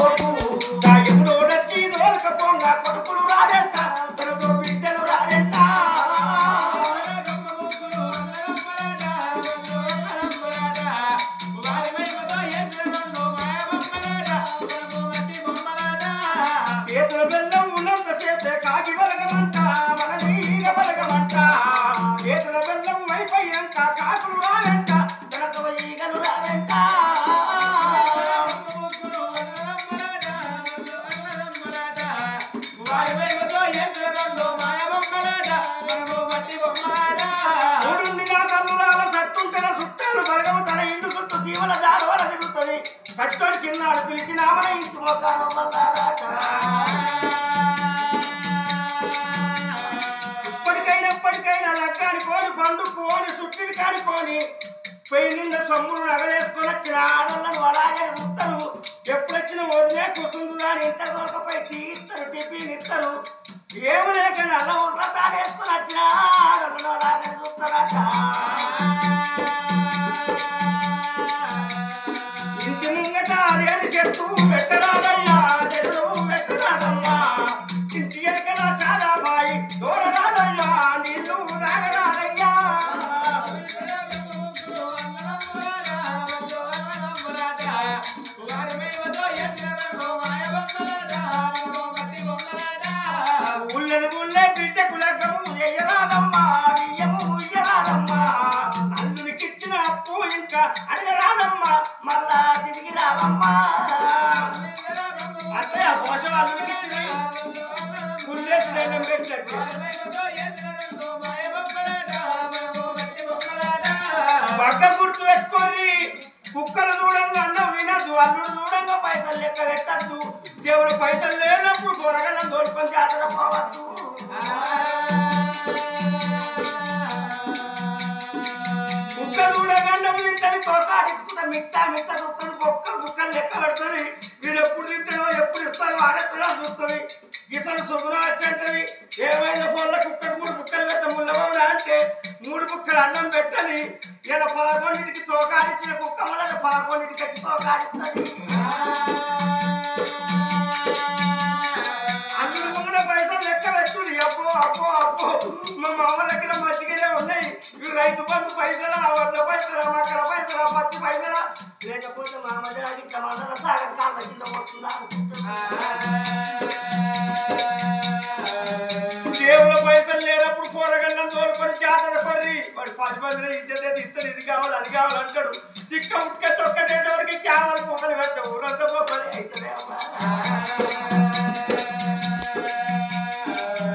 vote ఎప్పుడు నచ్చి రోలకపోంగా కొడుకులు రారెంట తనతో బిడ్డలు రారెంట చేతుల బెల్లం ఉన్నంత చేతే కాకి బలగమంట మన నీగ బలగమంట చేతుల బెల్లం అయిపోయాక కాకులు రావెంట తనతో ఈగలు రావెంట సట్టుంటల సుట్టాలు బలగం తన ఇంటి చుట్టూ సీమల దారువల తిరుగుతుంది సట్టోడు చిన్నాడు పిలిచినా మన ఇంటి మొక్కాను మల్లారాట ఇప్పటికైనా లగ్గాని కోని పండుకోని సుట్టిని కానిపోని పెయి నిండా సొమ్ములు నగలేసుకొని వచ్చిన ఆడళ్ళను అలాగే చూస్తారు ఎప్పుడొచ్చిన వదిలే కుసుందు దాని ఇంత దొరకపోయి తీస్తారు టిఫిన్ ఇస్తారు ఏమి లేక నల్ల ఊర్ల తాడేసుకొని వచ్చిన ఆడళ్ళను అలాగే చూస్తారట ఇంటి ముంగట అదేది చెట్టు పెట్టరాదయ్యా చెట్టు పెట్టరాదమ్మా ఇంటి ఎనకల చాలాబాయి తోడరాదయ్యా నీళ్ళు తాగరాదయ్యా ఊళ్ళని ఊళ్ళే బిడ్డకు లగ్గము ఎయ్యరాదమ్మా బియ్యము ఉయ్యరాదమ్మా అల్లునికిచ్చిన అప్పు ఇంకా అడగరాదమ్మా మళ్ళా తిరిగి రావమ్మా అంటే ఆ పోషం అల్లునికిచ్చిన పుల్లేసి దండం పెట్టట్టు పక్క గుర్తు పెట్టుకొని కుక్కలు చూడంగా అన్నం వినద్దు అల్లుడు చూడంగా పైసలు లెక్క పెట్టద్దు దేవుడు పైసలు లేనప్పుడు గొరగలను దోలుకొని జాతర పోవద్దు కుక్కలు చూడంగా అన్నం తింటది తోకాడించుకుంటా మిట్టా చూస్తుంది కుక్కలు లెక్క పెడుతుంది వీడు ఎప్పుడు తింటాడో ఎప్పుడు ఇస్తారో ఆడెక్కడో చూస్తుంది గిసలు శుభ్రం వచ్చేంటది ఏమైనా ఫోన్లో కుక్కలు 3 బుక్కలు పెట్ట ముళ్ళబోనా అంటే 3 బుక్కలు అన్నం పెట్టని ఇలా 11కి తోకాడించిన కుక్క వల్ల 11కి వచ్చి తోకాడిస్తుంది అందులో ఉన్న పైసలు లెక్క పెట్టుది అబ్బో అబ్బో అబ్బో మా మామ దగ్గర మంచిగానే ఉన్నాయి ఇవి రైతు బంధు పైసలా 100 పైసలా మక్కల పైసలా 10 పైసలా లేకపోతే మా మధ్య ఇంకా మందల సాగం కాళ్ళ కింద పోతుందా దేవుల పైసలు లేనప్పుడు కూరగల్లం తోలుకొని జాతర కొర్రి వాడు 10 మందిలో ఇచ్చేది ఇస్తాడు ఇది కావాలి అది కావాలి అంటాడు చిక్క ఉక్క చొక్కటేటోడికి చావలు పొగలు పెడతావు ఊరంతా పొగలే అవుతుంది